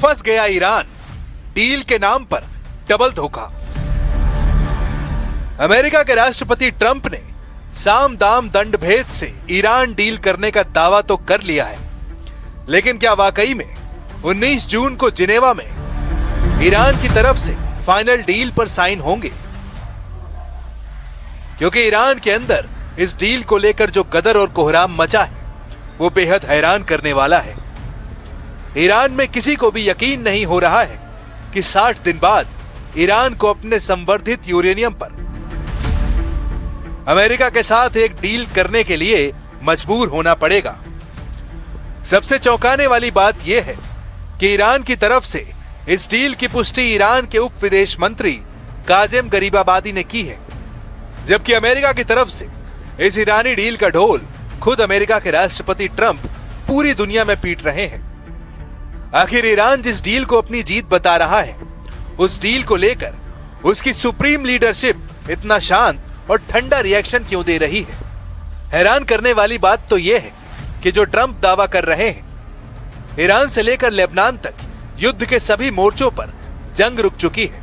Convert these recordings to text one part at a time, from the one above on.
फंस गया Iran, deal के नाम पर डबल धोखा। अमेरिका के राष्ट्रपति ट्रंप ने साम दाम दंड भेद से ईरान डील करने का दावा तो कर लिया है, लेकिन क्या वाकई में 19 जून को जिनेवा में ईरान की तरफ से फाइनल डील पर साइन होंगे? क्योंकि ईरान के अंदर इस डील को लेकर जो गदर और कोहराम मचा है वो बेहद हैरान करने वाला है। ईरान में किसी को भी यकीन नहीं हो रहा है कि 60 दिन बाद ईरान को अपने संवर्धित यूरेनियम पर अमेरिका के साथ एक डील करने के लिए मजबूर होना पड़ेगा। सबसे चौंकाने वाली बात यह है कि ईरान की तरफ से इस डील की पुष्टि ईरान के उप विदेश मंत्री काज़ेम गरीबाबादी ने की है, जबकि अमेरिका की तरफ से इस ईरानी डील का ढोल खुद अमेरिका के राष्ट्रपति ट्रंप पूरी दुनिया में पीट रहे हैं। आखिर ईरान जिस डील को अपनी जीत बता रहा है, उस डील को लेकर उसकी सुप्रीम लीडरशिप इतना शांत और ठंडा रिएक्शन क्यों दे रही है? हैरान करने वाली बात तो यह है कि जो ट्रंप दावा कर रहे हैं, ईरान से लेकर लेबनान तक युद्ध के सभी मोर्चों पर जंग रुक चुकी है।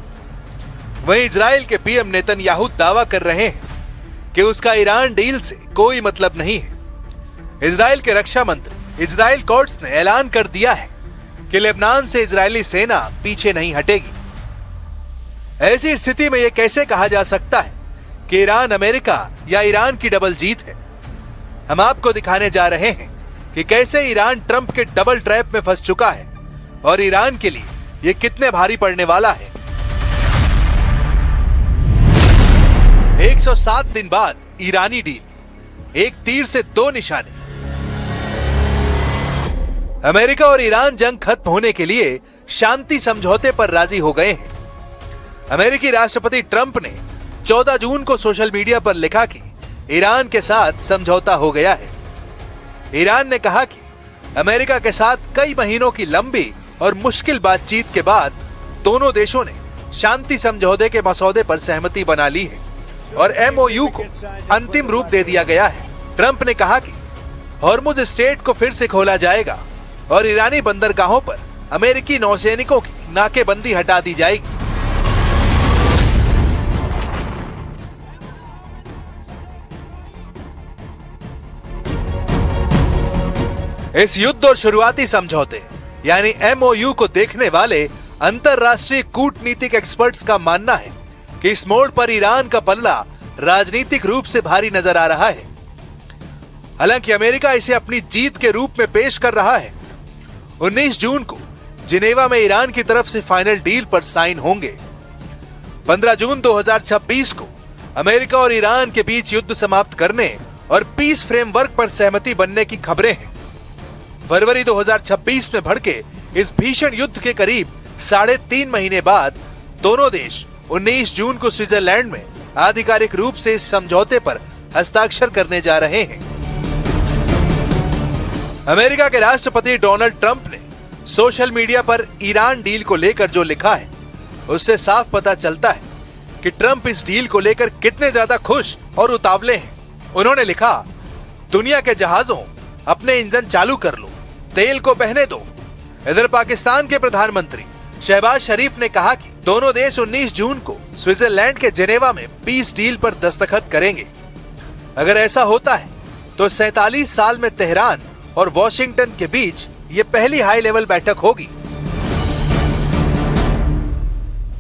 वहीं इजराइल के पीएम नेतन्याहू दावा कर रहे हैं कि उसका ईरान डील से कोई मतलब नहीं है। इजराइल के रक्षा मंत्री इजराइल कोर्ट्स ने ऐलान कर दिया है कि लेबनान से इजरायली सेना पीछे नहीं हटेगी। ऐसी स्थिति में यह कैसे कहा जा सकता है कि ईरान अमेरिका या ईरान की डबल जीत है? हम आपको दिखाने जा रहे हैं कि कैसे ईरान ट्रंप के डबल ट्रैप में फंस चुका है और ईरान के लिए यह कितने भारी पड़ने वाला है। 107 दिन बाद ईरानी डील, एक तीर से दो निशाने। अमेरिका और ईरान जंग खत्म होने के लिए शांति समझौते पर राजी हो गए हैं। अमेरिकी राष्ट्रपति ट्रंप ने 14 जून को सोशल मीडिया पर लिखा कि ईरान के साथ समझौता हो गया है। ईरान ने कहा कि अमेरिका के साथ कई महीनों की लंबी और मुश्किल बातचीत के बाद दोनों देशों ने शांति समझौते के मसौदे पर सहमति बना ली है और एमओयू को अंतिम रूप दे दिया गया है। ट्रंप ने कहा कि हॉर्मुज स्ट्रेट को फिर से खोला जाएगा और ईरानी बंदरगाहों पर अमेरिकी नौसैनिकों की नाकेबंदी हटा दी जाएगी। इस युद्ध और शुरुआती समझौते यानी एमओयू को देखने वाले अंतरराष्ट्रीय कूटनीतिक एक्सपर्ट्स का मानना है कि इस मोड़ पर ईरान का पल्ला राजनीतिक रूप से भारी नजर आ रहा है। हालांकि अमेरिका इसे अपनी जीत के रूप में पेश कर रहा है। 19 जून को जिनेवा में ईरान की तरफ से फाइनल डील पर साइन होंगे। 15 जून 2026 को अमेरिका और ईरान के बीच युद्ध समाप्त करने और पीस फ्रेमवर्क पर सहमति बनने की खबरें हैं। फरवरी 2026 में भड़के इस भीषण युद्ध के करीब 3.5 महीने बाद दोनों देश 19 जून को स्विट्जरलैंड में आधिकारिक रूप से इस समझौते पर हस्ताक्षर करने जा रहे हैं। अमेरिका के राष्ट्रपति डोनाल्ड ट्रंप ने सोशल मीडिया पर ईरान डील को लेकर जो लिखा है, उससे साफ पता चलता है कि ट्रंप इस डील को लेकर कितने ज्यादा खुश और उतावले हैं। उन्होंने लिखा, दुनिया के जहाजों अपने इंजन चालू कर लो, तेल को बहने दो। इधर पाकिस्तान के प्रधानमंत्री शहबाज शरीफ ने कहा कि दोनों देश 19 जून को स्विट्जरलैंड के जिनेवा में पीस डील पर दस्तखत करेंगे। अगर ऐसा होता है तो 47 साल में तेहरान और वॉशिंगटन के बीच ये पहली हाई लेवल बैठक होगी।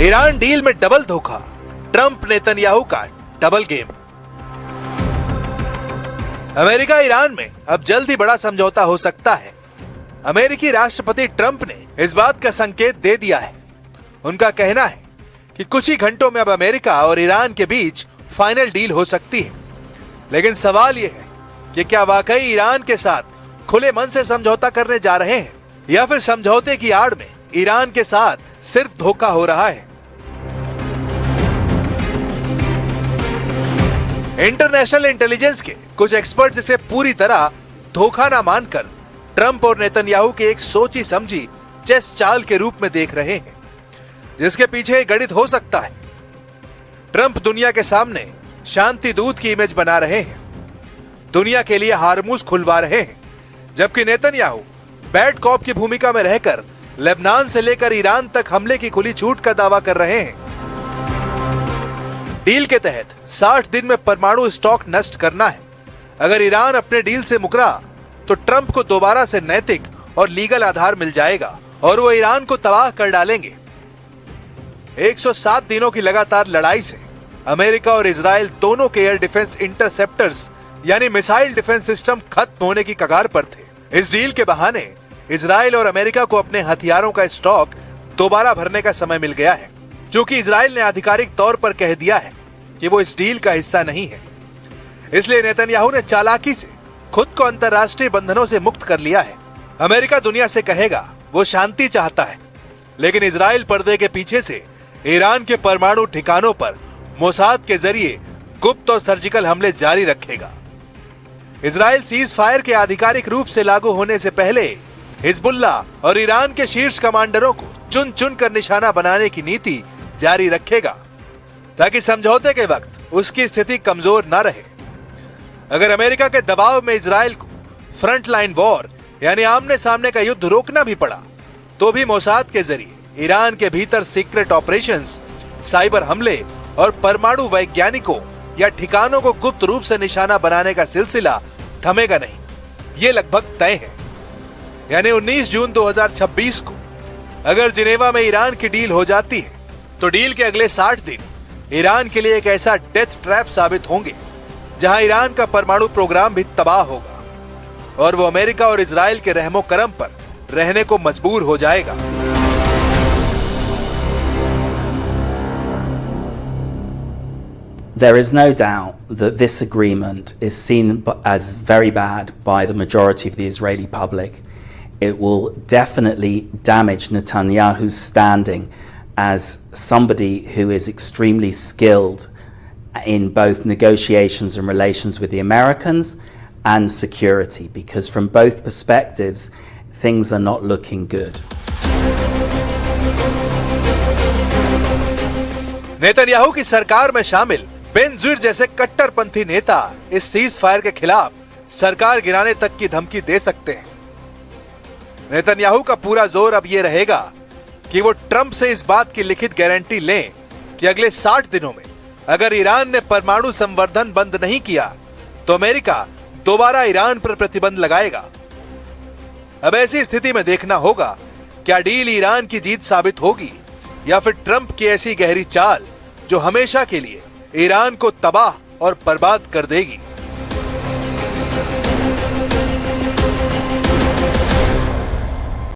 ईरान डील में डबल धोखा, ट्रंप नेतन्याहू का डबल गेम। अमेरिका ईरान में अब जल्द ही बड़ा समझौता हो सकता है। अमेरिकी राष्ट्रपति ट्रंप ने इस बात का संकेत दे दिया है। उनका कहना है कि कुछ ही घंटों में अब अमेरिका और ईरान के बीच फाइनल डील हो सकती है। लेकिन सवाल यह है कि क्या वाकई ईरान के साथ खुले मन से समझौता करने जा रहे हैं या फिर समझौते की आड़ में ईरान के साथ सिर्फ धोखा हो रहा है। इंटरनेशनल इंटेलिजेंस के कुछ एक्सपर्ट्स इसे पूरी तरह धोखा ना मानकर ट्रंप और नेतन्याहू के एक सोची समझी चेस चाल के रूप में देख रहे हैं, जिसके पीछे गणित हो सकता है। ट्रंप दुनिया के सामने शांति दूत की इमेज बना रहे हैं, दुनिया के लिए हारमूज खुलवा रहे हैं, जबकि नेतन्याहू बैड कॉप की भूमिका में रहकर लेबनान से लेकर ईरान तक हमले की खुली छूट का दावा कर रहे हैं। डील के तहत 60 दिन में परमाणु स्टॉक नष्ट करना है। अगर ईरान अपने डील से मुकरा तो ट्रंप को दोबारा से नैतिक और लीगल आधार मिल जाएगा और वो ईरान को तबाह कर डालेंगे। 107 दिनों की लगातार लड़ाई से अमेरिका और इजराइल दोनों के एयर डिफेंस इंटरसेप्टर्स यानी मिसाइल डिफेंस सिस्टम खत्म होने की कगार पर थे। इस डील के बहाने इजराइल और अमेरिका को अपने हथियारों का स्टॉक दोबारा भरने का समय मिल गया है, क्योंकि इजराइल ने आधिकारिक तौर पर कह दिया है कि वो इस डील का हिस्सा नहीं है। इसलिए नेतन्याहू ने चालाकी से खुद को अंतर्राष्ट्रीय बंधनों से मुक्त कर लिया है। अमेरिका दुनिया से कहेगा वो शांति चाहता है, लेकिन इजराइल पर्दे के पीछे से ईरान के परमाणु ठिकानों पर मोसाद के जरिए गुप्त और सर्जिकल हमले जारी रखेगा। इजराइल सीज फायर के आधिकारिक रूप से लागू होने से पहले हिजबुल्ला और ईरान के शीर्ष कमांडरों को चुन चुन कर निशाना बनाने की नीति जारी रखेगा, ताकि समझौते के वक्त उसकी स्थिति कमजोर न रहे। अगर अमेरिका के दबाव में इजराइल को फ्रंट लाइन वॉर यानी आमने सामने का युद्ध रोकना भी पड़ा, तो भी मोसाद के जरिए ईरान के भीतर सीक्रेट ऑपरेशंस, साइबर हमले और परमाणु वैज्ञानिकों या ठिकानों को गुप्त रूप से निशाना बनाने का सिलसिला थमेगा नहीं। ये लगभग तय है। यानी 19 जून 2026 को अगर जिनेवा में ईरान की डील हो जाती है, तो डील के अगले 60 दिन ईरान के लिए एक ऐसा डेथ ट्रैप साबित होंगे जहां ईरान का परमाणु प्रोग्राम भी तबाह होगा और वो अमेरिका और इजराइल के रहमो करम पर रहने को मजबूर हो जाएगा। There is no doubt that this agreement is seen as very bad by the majority of the Israeli public. It will definitely damage Netanyahu's standing as somebody who is extremely skilled in both negotiations and relations with the Americans and security, because from both perspectives, things are not looking good. Netanyahu की सरकार में शामिल बेनज़ीर जैसे कट्टरपंथी नेता इस cease fire के खिलाफ सरकार गिराने तक की धमकी दे सकते हैं। नेतन्याहू का पूरा जोर अब यह रहेगा कि वो ट्रंप से इस बात की लिखित गारंटी लें कि अगले 60 दिनों में अगर ईरान ने परमाणु संवर्धन बंद नहीं किया तो अमेरिका दोबारा ईरान पर प्रतिबंध लगाएगा। अब ऐसी स्थिति में देखना होगा क्या डील ईरान की जीत साबित होगी या फिर ट्रंप की ऐसी गहरी चाल जो हमेशा के लिए ईरान को तबाह और बर्बाद कर देगी।